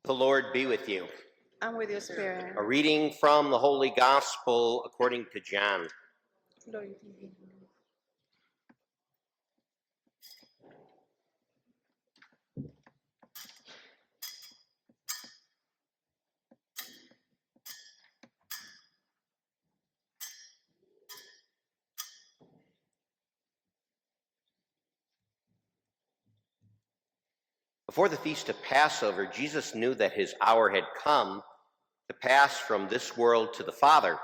The Lord be with you. And with your spirit. A reading from the Holy Gospel according to John. Glory to you. Before the feast of Passover, Jesus knew that his hour had come to pass from this world to the Father.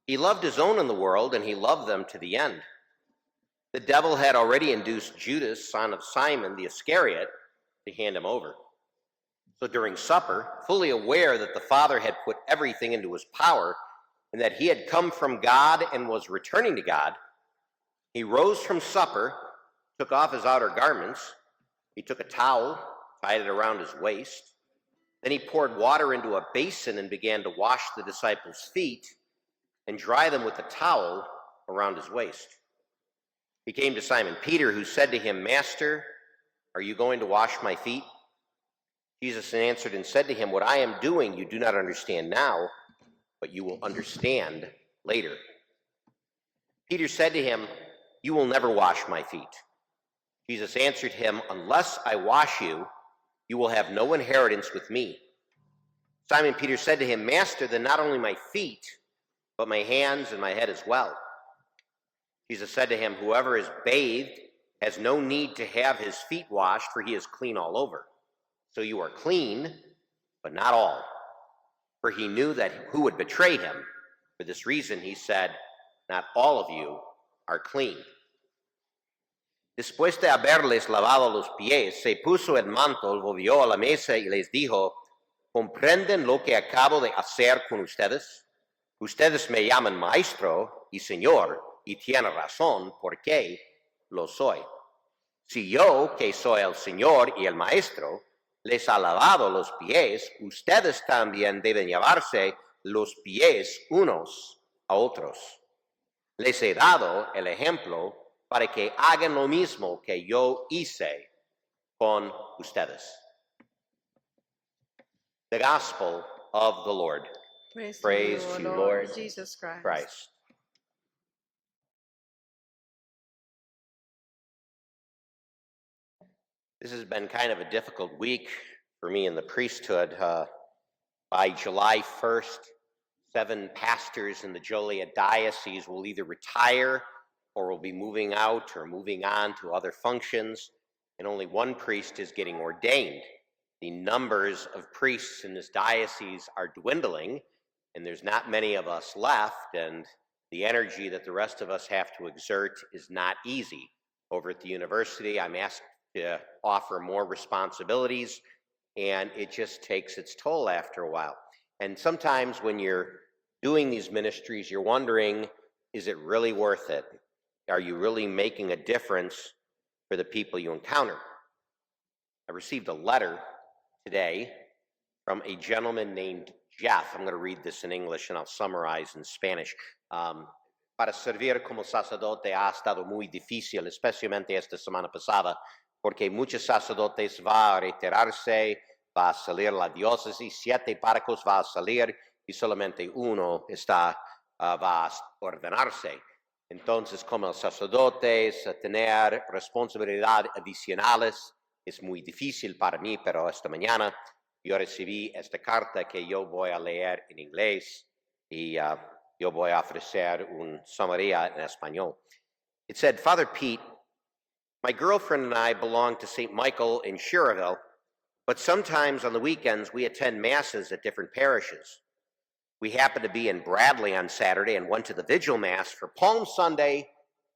He loved his own in the world, and he loved them to the end. The devil had already induced Judas, son of Simon the Iscariot, to hand him over. So during supper, fully aware that the Father had put everything into his power, and that he had come from God and was returning to God, he rose from supper, took off his outer garments. He took a towel, tied it around his waist. Then he poured water into a basin and began to wash the disciples' feet and dry them with the towel around his waist. He came to Simon Peter, who said to him, "Master, are you going to wash my feet?" Jesus answered and said to him, "What I am doing you do not understand now, but you will understand later." Peter said to him, "You will never wash my feet." Jesus answered him, "Unless I wash you, you will have no inheritance with me." Simon Peter said to him, "Master, then not only my feet, but my hands and my head as well." Jesus said to him, "Whoever is bathed has no need to have his feet washed, for he is clean all over. So you are clean, but not all." For he knew that who would betray him. For this reason he said, "Not all of you are clean." Después de haberles lavado los pies, se puso el manto, volvió a la mesa y les dijo, ¿comprenden lo que acabo de hacer con ustedes? Ustedes me llaman maestro y señor, y tienen razón porque lo soy. Si yo, que soy el señor y el maestro, les ha lavado los pies, ustedes también deben lavarse los pies unos a otros. Les he dado el ejemplo para que hagan lo mismo que yo hice con ustedes. The Gospel of the Lord. Praise to you, Lord Jesus Christ. Christ. This has been kind of a difficult week for me in the priesthood. By July 1st, 7 pastors in the Joliet Diocese will either retire or will be moving out or moving on to other functions, and only one priest is getting ordained. The numbers of priests in this diocese are dwindling, and there's not many of us left, and the energy that the rest of us have to exert is not easy. Over at the university, I'm asked to offer more responsibilities, and it just takes its toll after a while. And sometimes when you're doing these ministries, you're wondering, is it really worth it? Are you really making a difference for the people you encounter? I received a letter today from a gentleman named Jeff. I'm going to read this in English and I'll summarize in Spanish. Para servir como sacerdote ha estado muy difícil, especialmente esta semana pasada, porque muchos sacerdotes va a retirarse, va a salir la diócesis, 7 párrocos va a salir y solamente uno va a ordenarse. Entonces, como sacerdotes, tener responsabilidades adicionales es muy difícil para mí, pero esta mañana yo recibí esta carta que yo voy a leer en inglés y yo voy a ofrecer un sumaria en español. It said, "Father Pete, my girlfriend and I belong to St. Michael in Sherrville, but sometimes on the weekends we attend masses at different parishes. We happened to be in Bradley on Saturday and went to the Vigil Mass for Palm Sunday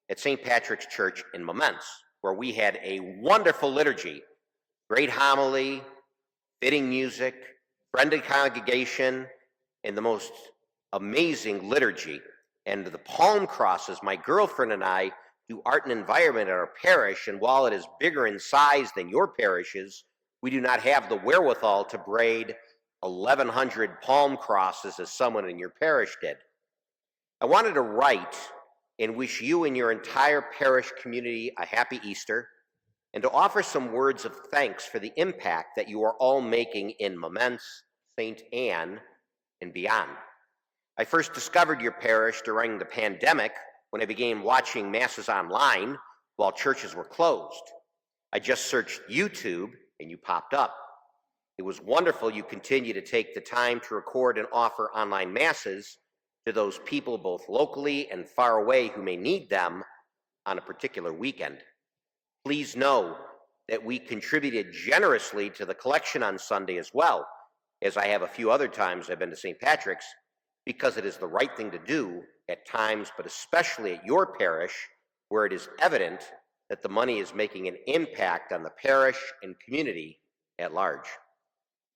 at St. Patrick's Church in Momence, where we had a wonderful liturgy, great homily, fitting music, friendly congregation, and the most amazing liturgy. And the palm crosses, my girlfriend and I do art and environment at our parish, and while it is bigger in size than your parishes, we do not have the wherewithal to braid 1,100 palm crosses as someone in your parish did. I wanted to write and wish you and your entire parish community a happy Easter, and to offer some words of thanks for the impact that you are all making in Momence, St. Anne, and beyond. I first discovered your parish during the pandemic when I began watching masses online while churches were closed. I just searched YouTube and you popped up. It was wonderful you continue to take the time to record and offer online masses to those people both locally and far away who may need them on a particular weekend. Please know that we contributed generously to the collection on Sunday as well, as I have a few other times I've been to St. Patrick's, because it is the right thing to do at times, but especially at your parish, where it is evident that the money is making an impact on the parish and community at large.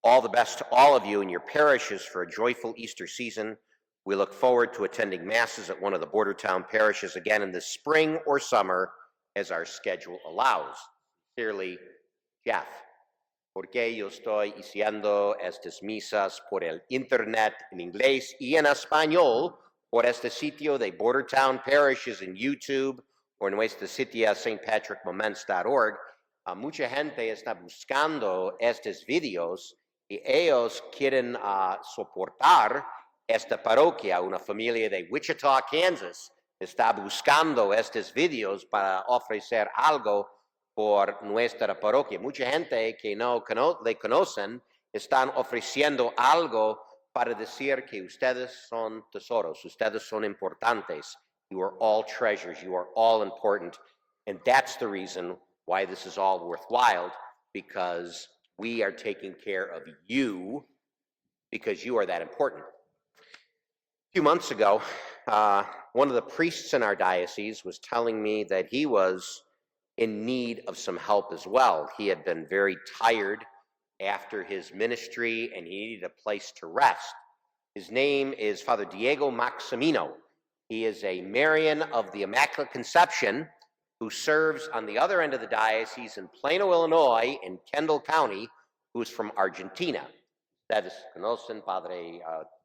All the best to all of you and your parishes for a joyful Easter season. We look forward to attending masses at one of the border town parishes again in the spring or summer as our schedule allows. Sincerely, Jeff. Porque yo estoy haciendo estas misas por el internet en inglés y en español por este sitio de Border Town Parishes en YouTube o en nuestra sitio stpatrickmoments.org. Mucha gente está buscando estos videos y ellos quieren soportar esta parroquia. Una familia de Wichita, Kansas, está buscando estos videos para ofrecer algo por nuestra parroquia. Mucha gente que no le conocen están ofreciendo algo para decir que ustedes son tesoros, ustedes son importantes. You are all treasures, you are all important, and that's the reason why this is all worthwhile, because we are taking care of you because you are that important. A few months ago, one of the priests in our diocese was telling me that he was in need of some help as well. He had been very tired after his ministry and he needed a place to rest. His name is Father Diego Maximino. He is a Marian of the Immaculate Conception who serves on the other end of the diocese in Plano, Illinois, in Kendall County, who's from Argentina. Ustedes conocen Padre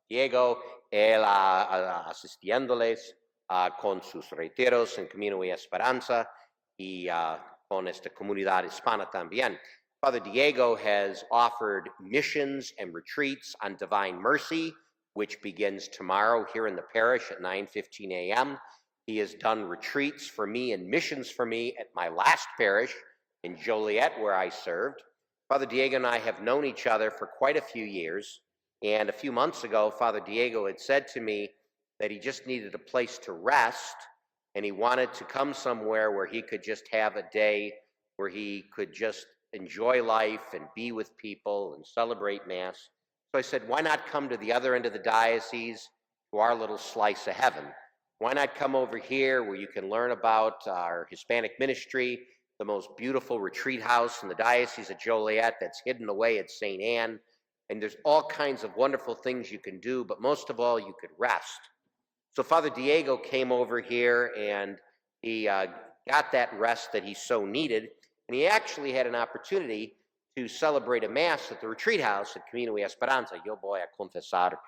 Diego, él asistiéndoles con sus retiros en Camino y Esperanza y con esta comunidad hispana también. Father Diego has offered missions and retreats on Divine Mercy, which begins tomorrow here in the parish at 9:15 a.m. He has done retreats for me and missions for me at my last parish in Joliet, where I served. Father Diego and I have known each other for quite a few years, and a few months ago, Father Diego had said to me that he just needed a place to rest, and he wanted to come somewhere where he could just have a day where he could just enjoy life and be with people and celebrate Mass. So I said, why not come to the other end of the diocese, to our little slice of heaven? Why not come over here where you can learn about our Hispanic ministry, the most beautiful retreat house in the Diocese of Joliet that's hidden away at St. Anne. And there's all kinds of wonderful things you can do, but most of all, you could rest. So Father Diego came over here and he got that rest that he so needed. And he actually had an opportunity to celebrate a Mass at the retreat house at Camino y Esperanza. Yo voy a confesar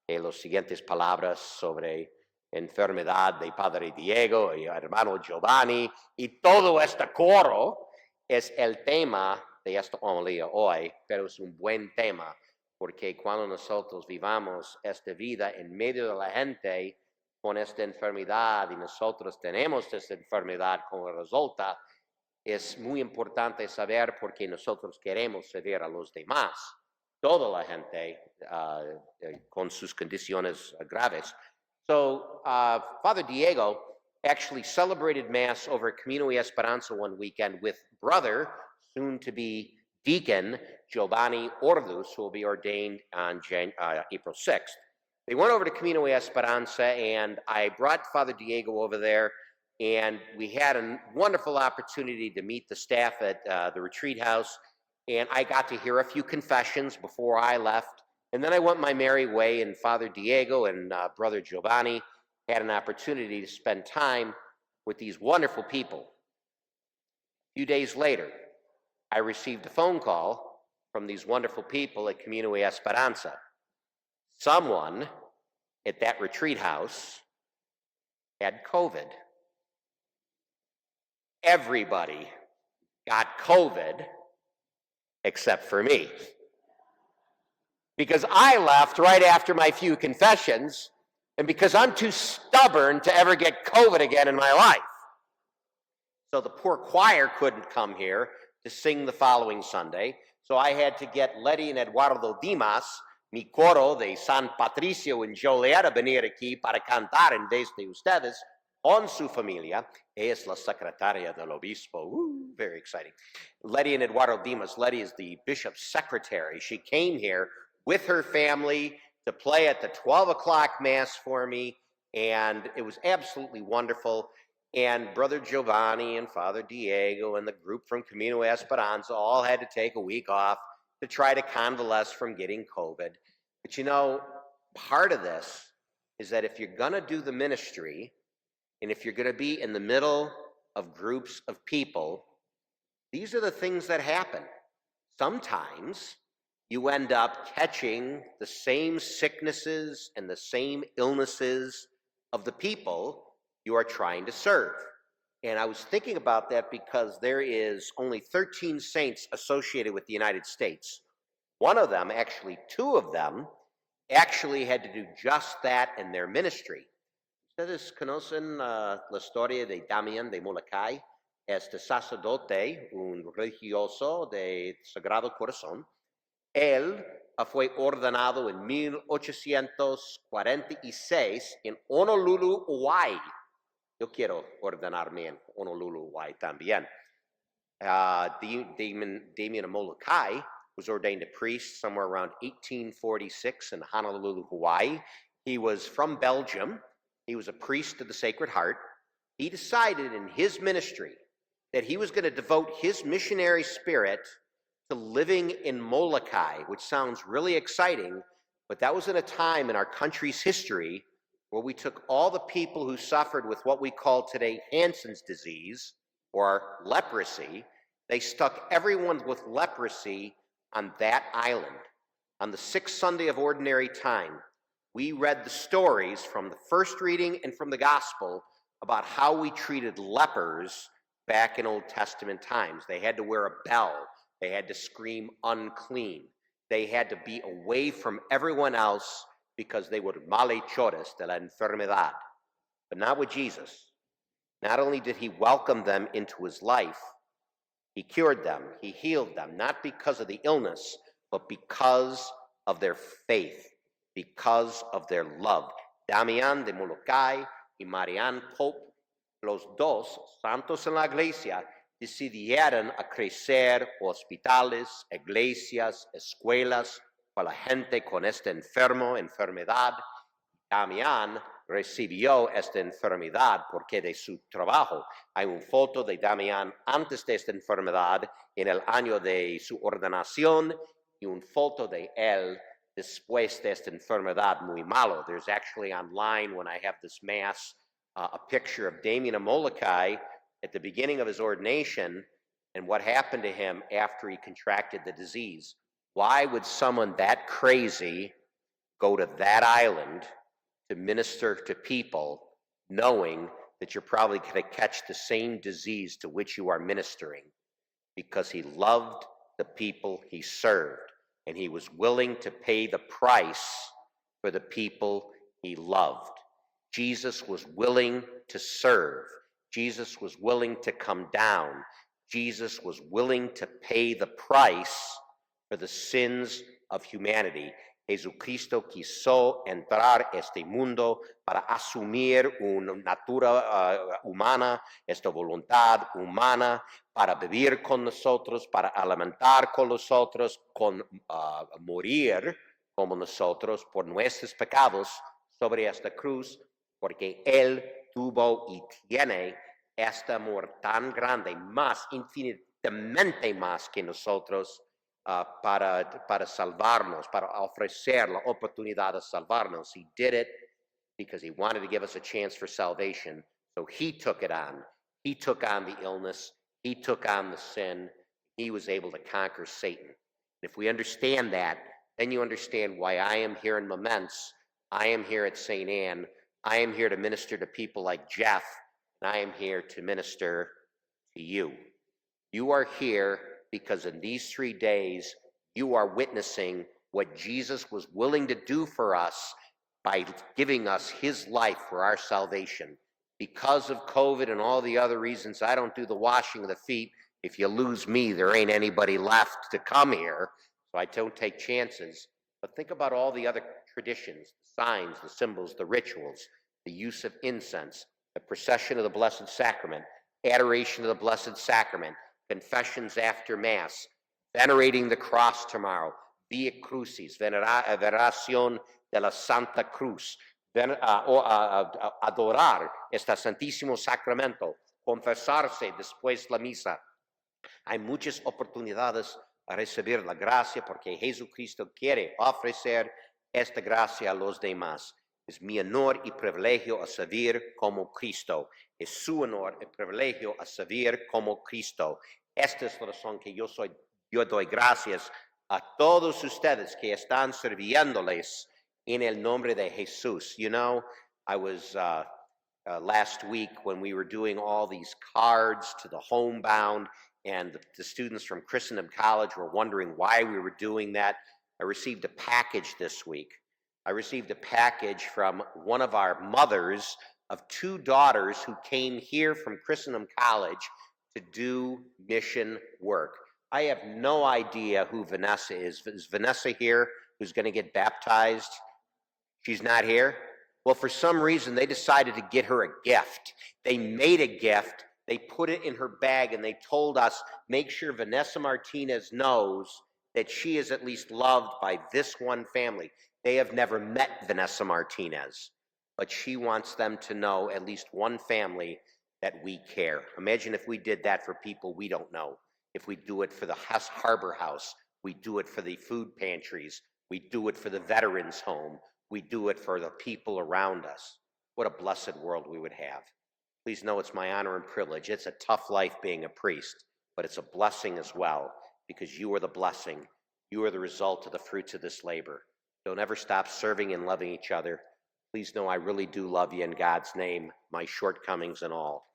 las siguientes palabras sobre enfermedad de Padre Diego y hermano Giovanni, y todo este coro es el tema de esta homilía hoy, pero es un buen tema, porque cuando nosotros vivamos esta vida en medio de la gente con esta enfermedad y nosotros tenemos esta enfermedad como resulta, es muy importante saber por qué nosotros queremos servir a los demás, toda la gente con sus condiciones graves. So Father Diego actually celebrated Mass over at Camino y Esperanza one weekend with brother, soon-to-be deacon, Giovanni Orduz, who will be ordained on April 6th. They went over to Camino y Esperanza, and I brought Father Diego over there, and we had a wonderful opportunity to meet the staff at the retreat house, and I got to hear a few confessions before I left. And then I went my merry way, and Father Diego and Brother Giovanni had an opportunity to spend time with these wonderful people. A few days later, I received a phone call from these wonderful people at Camino y Esperanza. Someone at that retreat house had COVID. Everybody got COVID, except for me. Because I left right after my few confessions, and because I'm too stubborn to ever get COVID again in my life. So the poor choir couldn't come here to sing the following Sunday, so I had to get Letty and Eduardo Dimas, mi coro de San Patricio en Joliet, a venir aquí para cantar en vez de ustedes con su familia. Es la secretaria del obispo. Very exciting. Letty and Eduardo Dimas. Letty is the bishop's secretary. She came here with her family to play at the 12 o'clock mass for me, and it was absolutely wonderful. And Brother Giovanni and Father Diego and the group from Camino Esperanza all had to take a week off to try to convalesce from getting COVID. But you know, part of this is that if you're going to do the ministry, and if you're going to be in the middle of groups of people, these are the things that happen. Sometimes you end up catching the same sicknesses and the same illnesses of the people you are trying to serve. And I was thinking about that because there is only 13 saints associated with the United States. One of them, actually 2 of them, actually had to do just that in their ministry. Ustedes conocen la historia de Damián de Molokai, este sacerdote, un religioso de Sagrado Corazón. Él fue ordenado en 1846 en Honolulu, Hawaii. Yo quiero ordenarme en Honolulu, Hawaii también. Damian Molokai was ordained a priest somewhere around 1846 in Honolulu, Hawaii. He was from Belgium. He was a priest of the Sacred Heart. He decided in his ministry that he was going to devote his missionary spirit to living in Molokai, which sounds really exciting, but that was in a time in our country's history where we took all the people who suffered with what we call today Hansen's disease or leprosy. They stuck everyone with leprosy on that island. On the 6th Sunday of Ordinary Time, we read the stories from the first reading and from the Gospel about how we treated lepers back in Old Testament times. They had to wear a bell. They had to scream unclean. They had to be away from everyone else because they were malhechores de la enfermedad. But not with Jesus. Not only did he welcome them into his life, he cured them, he healed them, not because of the illness, but because of their faith, because of their love. Damián de Molokai y Marianne Pope, los dos santos en la iglesia, decidieron a crecer hospitales, iglesias, escuelas para la gente con esta enfermedad. Damián recibió esta enfermedad porque de su trabajo. Hay una foto de Damián antes de esta enfermedad en el año de su ordenación y una foto de él después de esta enfermedad muy malo. There's actually online, when I have this mass, a picture of Damian Molokai at the beginning of his ordination and what happened to him after he contracted the disease. Why would someone that crazy go to that island to minister to people knowing that you're probably going to catch the same disease to which you are ministering? Because he loved the people he served, and he was willing to pay the price for the people he loved. Jesus was willing to serve. Jesus was willing to come down. Jesus was willing to pay the price for the sins of humanity. Jesucristo quiso entrar a este mundo para asumir una natura humana, esta voluntad humana, para vivir con nosotros, para alimentar con nosotros, morir como nosotros por nuestros pecados sobre esta cruz, porque Él tuvo y tiene este amor tan grande, más, infinitamente más que nosotros, para salvarnos, para ofrecer la oportunidad de salvarnos. He did it because he wanted to give us a chance for salvation. So he took it on. He took on the illness. He took on the sin. He was able to conquer Satan. If we understand that, then you understand why I am here in Momence. I am here at St. Anne. I am here to minister to people like Jeff, and I am here to minister to you. You are here because in these 3 days, you are witnessing what Jesus was willing to do for us by giving us his life for our salvation. Because of COVID and all the other reasons, I don't do the washing of the feet. If you lose me, there ain't anybody left to come here, so I don't take chances. But think about all the other traditions, the signs, the symbols, the rituals, the use of incense, the procession of the Blessed Sacrament, adoration of the Blessed Sacrament, confessions after Mass, venerating the cross tomorrow, Via Crucis, veneración de la Santa Cruz, adorar este Santísimo Sacramento, confesarse después la misa. Hay muchas oportunidades a recibir la gracia porque Jesucristo quiere ofrecer esta gracia a los demás. Es mi honor y privilegio a servir como Cristo. Es su honor y privilegio a servir como Cristo. Esta es la razón que yo doy gracias a todos ustedes que están sirviéndoles en el nombre de Jesús. You know, I was last week when we were doing all these cards to the homebound, and the students from Christendom College were wondering why we were doing that. I received a package this week. I received a package from one of our mothers of 2 daughters who came here from Christendom College to do mission work. I have no idea who Vanessa is. Is Vanessa here who's going to get baptized? She's not here? Well, for some reason, they decided to get her a gift. They made a gift. They put it in her bag, and they told us, make sure Vanessa Martinez knows that she is at least loved by this one family. They have never met Vanessa Martinez, but she wants them to know, at least one family, that we care. Imagine if we did that for people we don't know. If we do it for the Harbor House, we do it for the food pantries, we do it for the Veterans Home, we do it for the people around us. What a blessed world we would have. Please know it's my honor and privilege. It's a tough life being a priest, but it's a blessing as well, because you are the blessing. You are the result of the fruits of this labor. Don't ever stop serving and loving each other. Please know I really do love you in God's name, my shortcomings and all.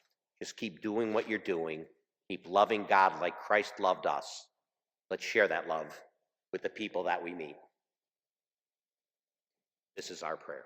Just keep doing what you're doing. Keep loving God like Christ loved us. Let's share that love with the people that we meet. This is our prayer.